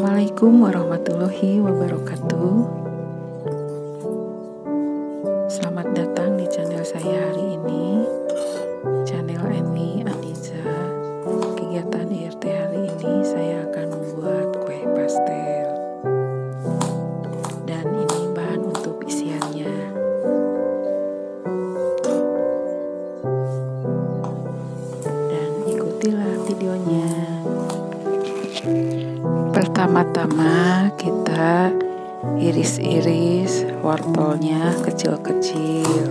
Assalamualaikum warahmatullahi wabarakatuh. Selamat datang di channel saya hari ini, channel Eni Aniza. Kegiatan IRT hari ini saya akan membuat kue pastel, dan ini bahan untuk isiannya. Dan ikutilah videonya. Pertama-tama kita iris-iris wortelnya kecil-kecil,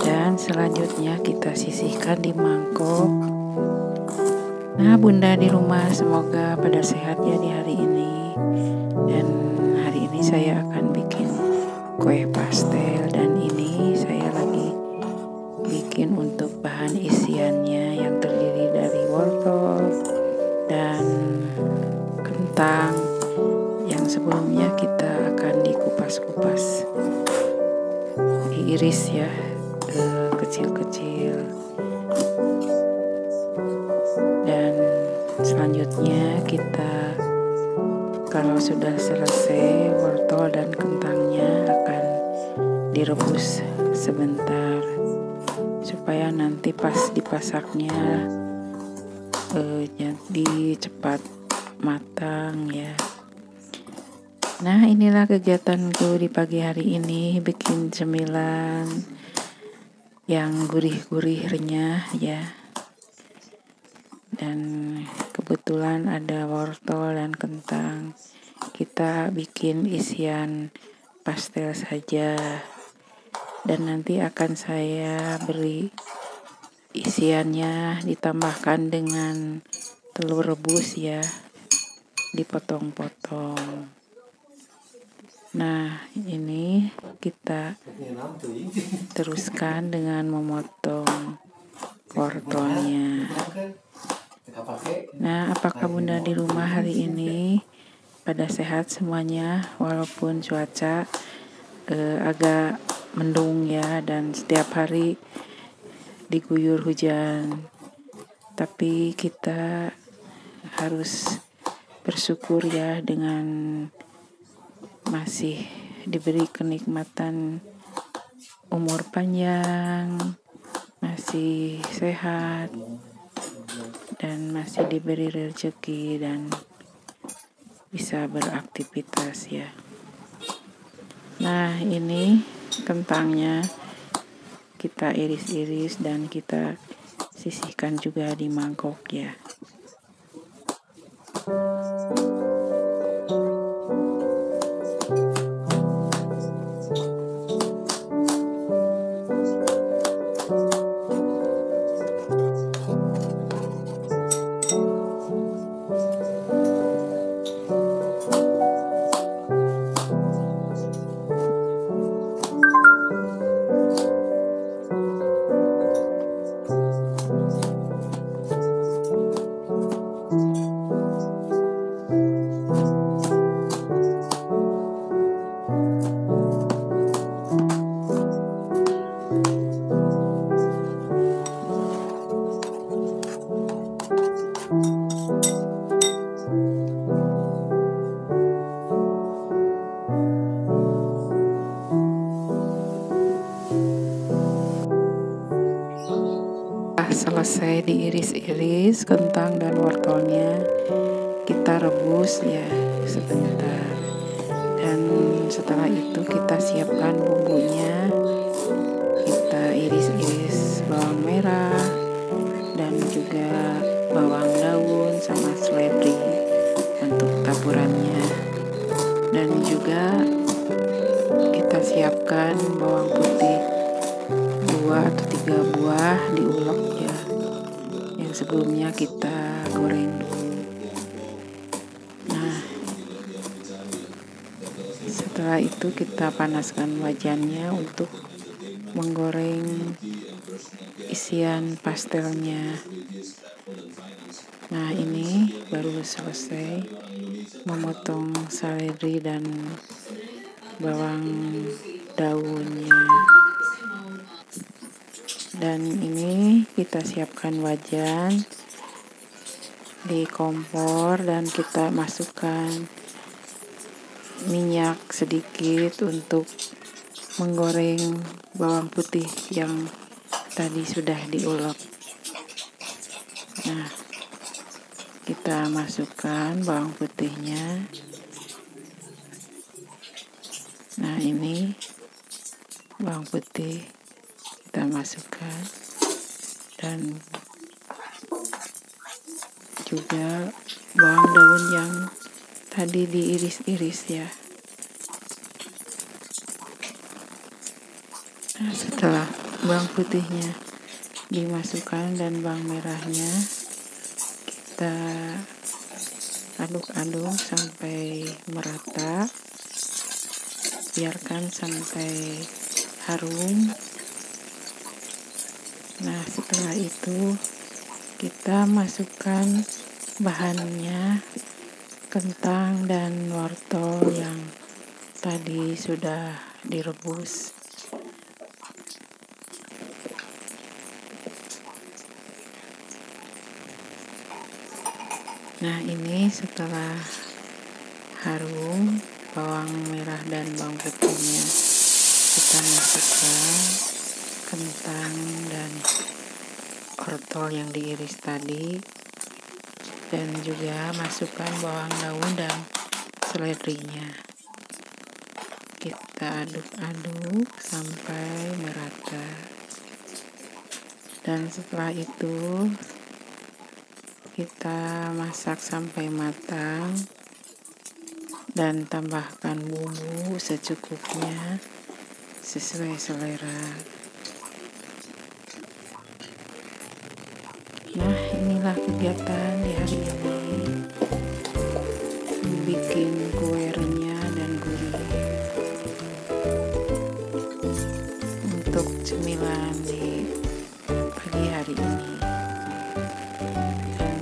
dan selanjutnya kita sisihkan di mangkok. Nah, bunda di rumah semoga pada sehat ya di hari ini. Dan hari ini saya akan bikin kue pastel, dan ini saya lagi bikin untuk bahan isiannya yang terdiri dari wortel dan kentang yang sebelumnya kita akan dikupas-kupas, diiris ya kecil-kecil. Dan selanjutnya kita, kalau sudah selesai, wortel dan kentangnya akan direbus sebentar supaya nanti pas dipasaknya jadi cepat matang ya. Nah, inilah kegiatanku di pagi hari ini, bikin cemilan yang gurih-gurih renyah ya. Dan kebetulan ada wortel dan kentang. Kita bikin isian pastel saja, dan nanti akan saya beri isiannya ditambahkan dengan telur rebus ya, dipotong-potong. Nah, ini kita teruskan dengan memotong wortelnya. Nah, apakah bunda di rumah hari ini pada sehat semuanya, walaupun cuaca agak mendung ya, dan setiap hari diguyur hujan, tapi kita harus bersyukur ya dengan masih diberi kenikmatan umur panjang, masih sehat, dan masih diberi rezeki dan bisa beraktivitas ya. Nah, ini kentangnya kita iris-iris dan kita sisihkan juga di mangkok ya. Selesai diiris-iris kentang dan wortelnya, kita rebus ya sebentar, dan setelah itu kita siapkan bumbunya. Kita iris-iris bawang merah dan juga bawang daun sama seledri untuk taburannya, dan juga kita siapkan bawang putih 2 atau 3 buah diulek ya, yang sebelumnya kita goreng dulu. Nah, setelah itu kita panaskan wajannya untuk menggoreng isian pastelnya. Nah, ini baru selesai memotong seledri dan bawang daunnya. Dan ini kita siapkan wajan di kompor dan kita masukkan minyak sedikit untuk menggoreng bawang putih yang tadi sudah diulek. Nah, kita masukkan bawang putihnya. Nah, ini bawang putih kita masukkan, dan juga bawang daun yang tadi diiris-iris ya. Nah, setelah bawang putihnya dimasukkan dan bawang merahnya, kita aduk-aduk sampai merata, biarkan sampai harum. Nah, setelah itu kita masukkan bahannya, kentang dan wortel yang tadi sudah direbus. Nah, ini setelah harum bawang merah dan bawang putihnya, kita masukkan kentang dan wortel yang diiris tadi, dan juga masukkan bawang daun dan seledrinya. Kita aduk-aduk sampai merata, dan setelah itu kita masak sampai matang dan tambahkan bumbu secukupnya sesuai selera. Nah, inilah kegiatan di hari ini, bikin kue renyah dan gurih untuk cemilan di pagi hari ini.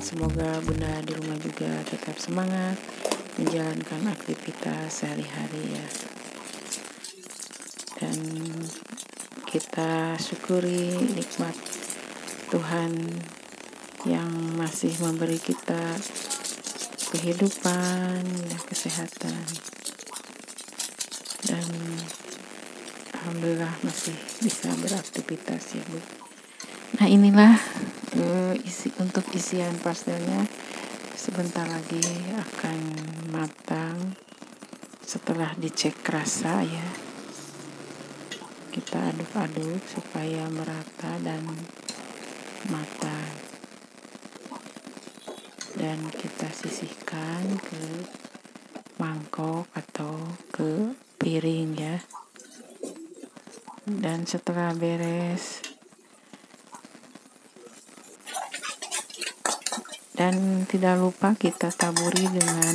Semoga Bunda di rumah juga tetap semangat menjalankan aktivitas sehari-hari ya. Dan kita syukuri nikmat Tuhan yang masih memberi kita kehidupan dan kesehatan. Dan alhamdulillah masih bisa beraktivitas ya Bu. Nah, inilah untuk isian pastelnya. Sebentar lagi akan matang setelah dicek rasa ya. Kita aduk-aduk supaya merata dan matang, dan kita sisihkan ke mangkok atau ke piring ya. Dan setelah beres, dan tidak lupa kita taburi dengan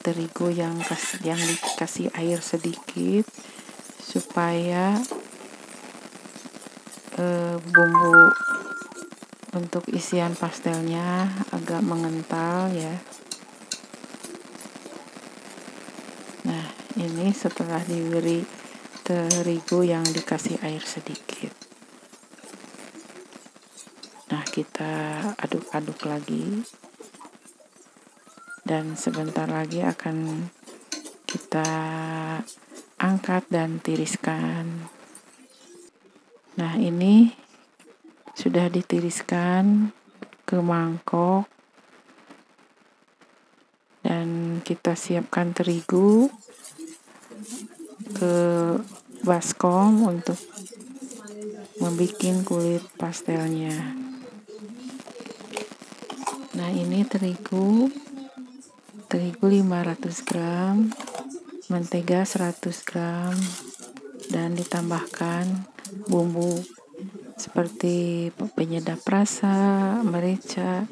terigu yang dikasih air sedikit supaya bumbu untuk isian pastelnya agak mengental ya. Nah, ini setelah diberi terigu yang dikasih air sedikit. Nah, kita aduk-aduk lagi, dan sebentar lagi akan kita angkat dan tiriskan. Nah, ini sudah ditiriskan ke mangkok, dan kita siapkan terigu ke baskom untuk membuat kulit pastelnya. Nah, ini terigu 500 gram, mentega 100 gram, dan ditambahkan bumbu seperti penyedap rasa, merica,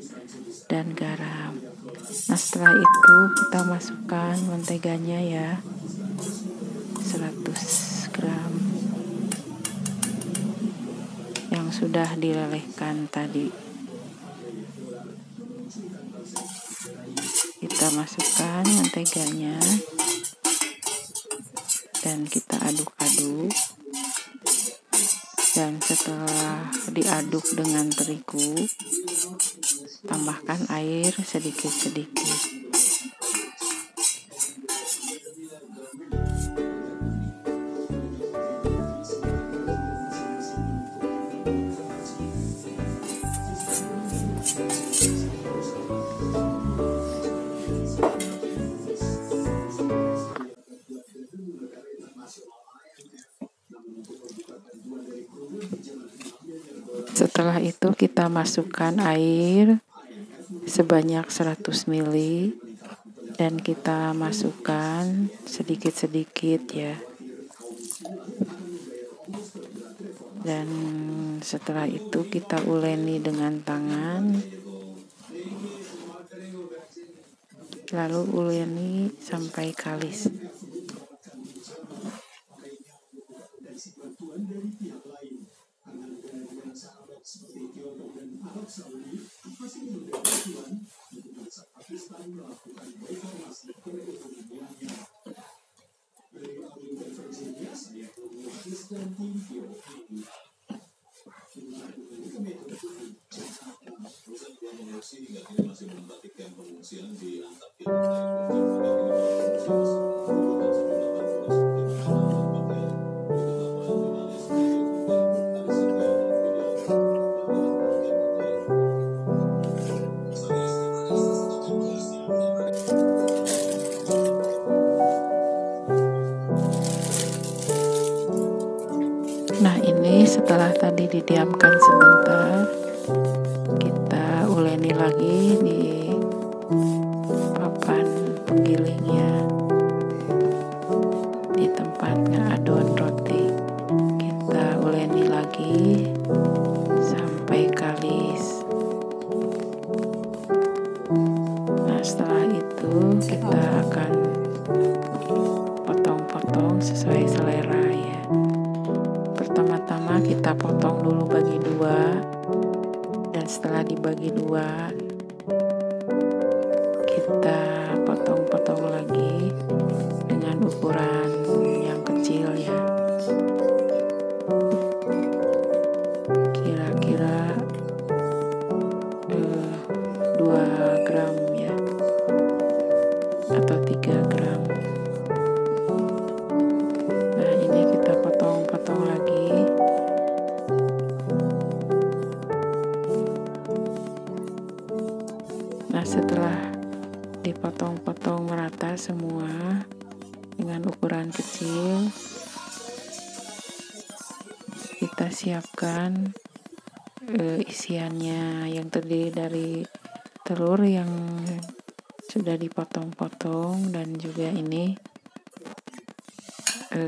dan garam. Nah, setelah itu kita masukkan menteganya ya, 100 gram yang sudah dilelehkan tadi. Kita masukkan menteganya dan kita aduk-aduk, Dan setelah diaduk dengan terigu, tambahkan air sedikit-sedikit. Setelah itu kita masukkan air sebanyak 100 ml dan kita masukkan sedikit-sedikit ya. Dan setelah itu kita uleni dengan tangan, lalu uleni sampai kalis. Nah, ini setelah tadi didiamkan sebentar, kita uleni lagi di papan penggilingnya, di tempat ngadon roti. Kita uleni lagi sampai kalis. Nah, setelah itu kita akan potong-potong sesuai selera ya. Pertama-tama kita potong dulu bagi dua, dan setelah dibagi dua kita potong-potong lagi dengan ukuran yang kecil ya, kira-kira 2 gram ya, atau 3 gram. Nah, ini kita potong-potong lagi. Nah, setelah dipotong-potong merata semua dengan ukuran kecil, kita siapkan isiannya yang terdiri dari telur yang sudah dipotong-potong, dan juga ini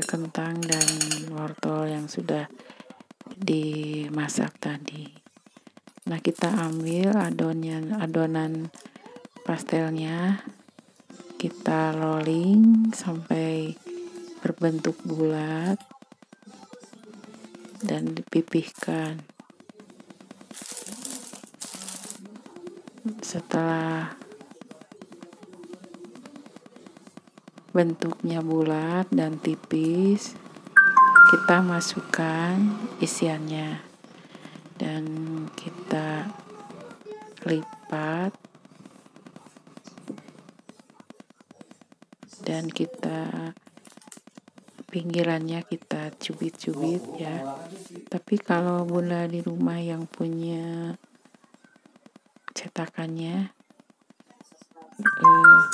kentang dan wortel yang sudah dimasak tadi. Nah, kita ambil adonan pastelnya, kita rolling sampai berbentuk bulat dan dipipihkan. Setelah bentuknya bulat dan tipis, kita masukkan isiannya dan kita lipat, dan kita pinggirannya kita cubit-cubit ya. Tapi kalau Bunda di rumah yang punya cetakannya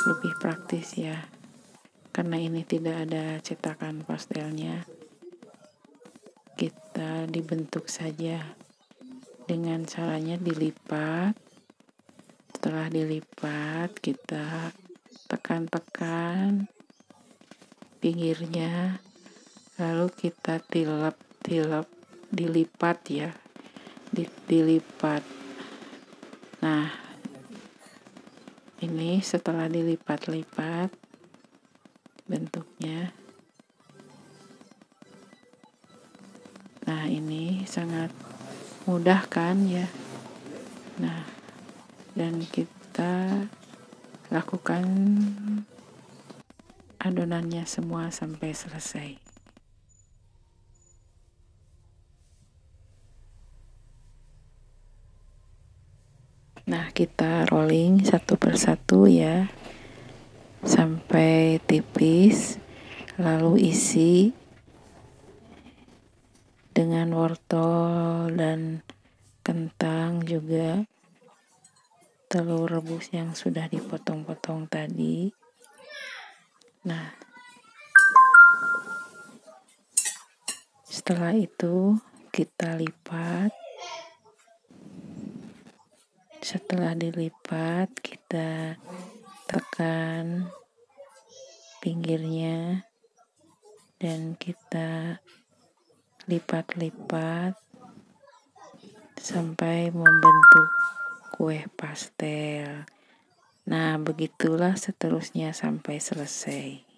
lebih praktis ya, karena ini tidak ada cetakan pastelnya. Kita dibentuk saja dengan caranya dilipat. Setelah dilipat, kita tekan-tekan pinggirnya, lalu kita tilep dilipat ya, dilipat. Nah, ini setelah dilipat-lipat bentuknya. Nah, ini sangat mudah kan ya. Nah, dan kita lakukan adonannya semua sampai selesai. Nah, kita rolling satu persatu ya sampai tipis, lalu isi dengan wortel dan kentang, juga telur rebus yang sudah dipotong-potong tadi. Nah, setelah itu kita lipat. Setelah dilipat, kita tekan pinggirnya dan kita lipat-lipat sampai membentuk kue pastel. Nah, begitulah seterusnya sampai selesai.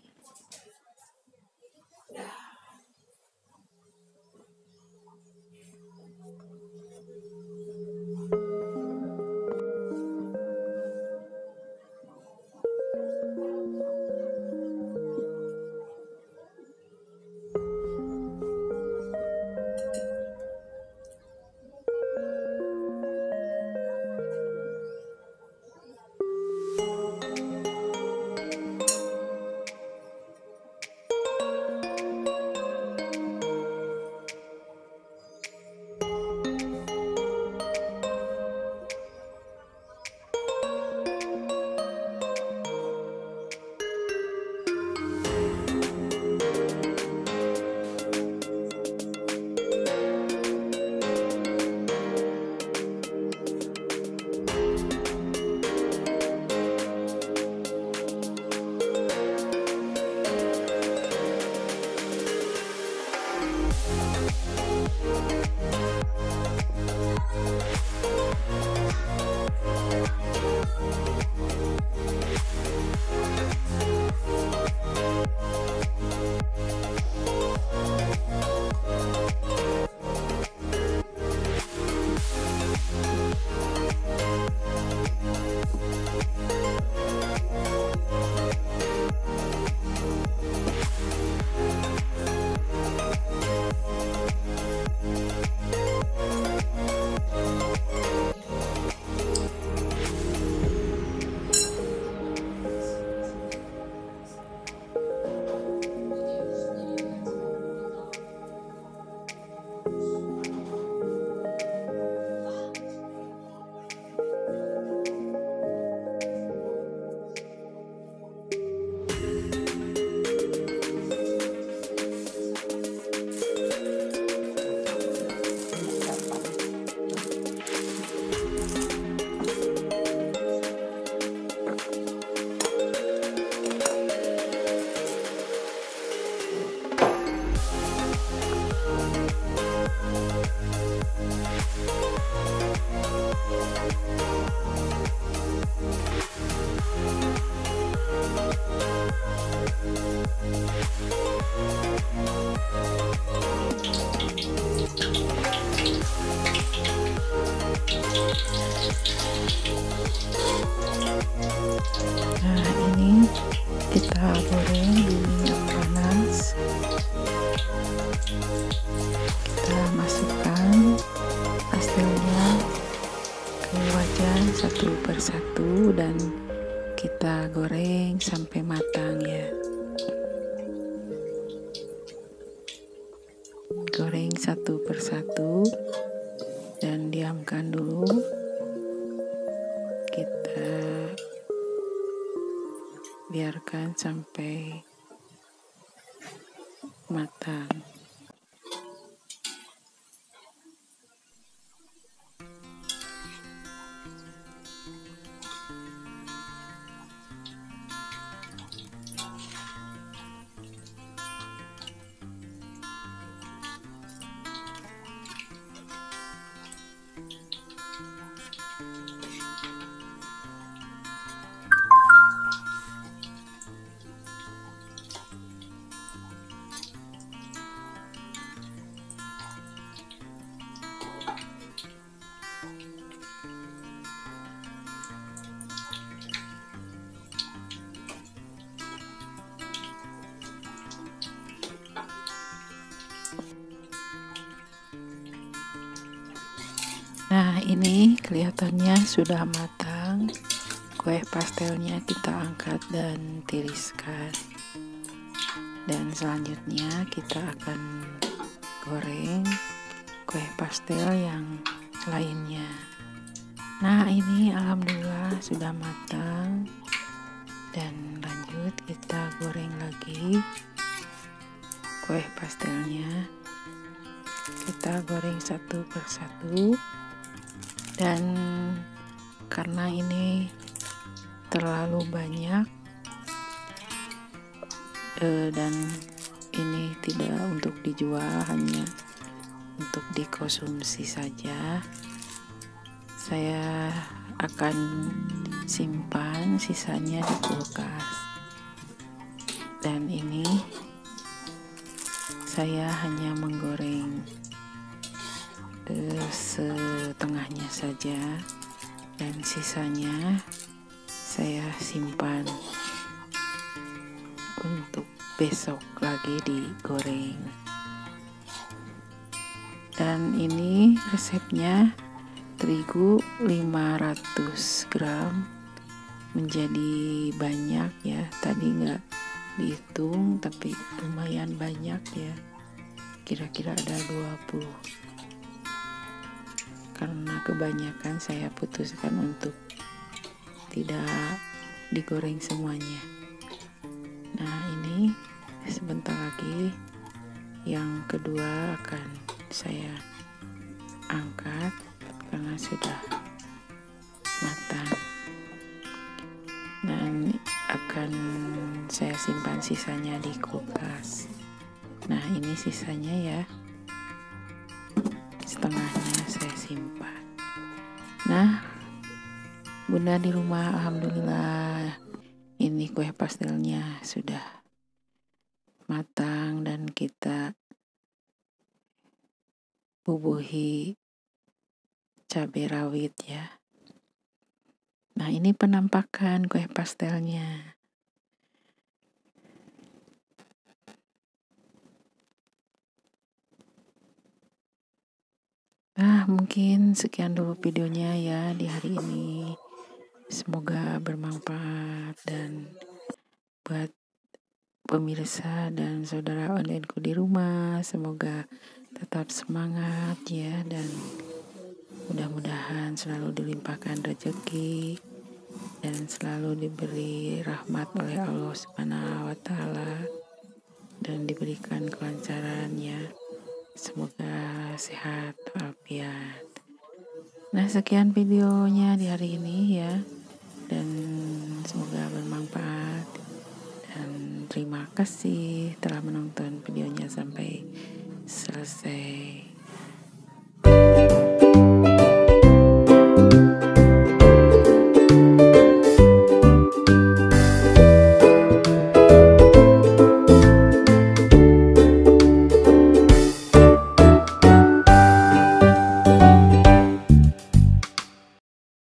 Nah, ini kita goreng di minyak panas. Kita masukkan pastelnya ke wajan satu persatu dan kita goreng sampai matang ya. Goreng satu persatu dan diamkan dulu. Kita biarkan sampai matang. ini kelihatannya sudah matang. Kue pastelnya kita angkat dan tiriskan. Dan selanjutnya kita akan goreng kue pastel yang lainnya. Nah, ini alhamdulillah sudah matang. Dan lanjut kita goreng lagi kue pastelnya. Kita goreng satu persatu. Dan karena ini terlalu banyak dan ini tidak untuk dijual, hanya untuk dikonsumsi saja, saya akan simpan sisanya di kulkas. Dan ini saya hanya menggoreng setengahnya saja, dan sisanya saya simpan untuk besok lagi digoreng. Dan ini resepnya terigu 500 gram, menjadi banyak ya, tadi nggak dihitung tapi lumayan banyak ya, kira-kira ada 20. Karena kebanyakan saya putuskan untuk tidak digoreng semuanya. Nah, ini sebentar lagi yang kedua akan saya angkat karena sudah matang. Dan akan saya simpan sisanya di kulkas. Nah, ini sisanya ya, setengahnya saya simpan. Nah, Bunda di rumah alhamdulillah ini kue pastelnya sudah matang dan kita bubuhi cabai rawit ya. Nah, ini penampakan kue pastelnya. Nah, mungkin sekian dulu videonya ya di hari ini. Semoga bermanfaat dan buat pemirsa dan saudara onlineku di rumah, semoga tetap semangat ya, dan mudah-mudahan selalu dilimpahkan rezeki dan selalu diberi rahmat oleh Allah Subhanahu wa Ta'ala dan diberikan kelancaran ya. Semoga sehat walafiat. Nah, sekian videonya di hari ini ya, dan semoga bermanfaat, dan terima kasih telah menonton videonya sampai selesai.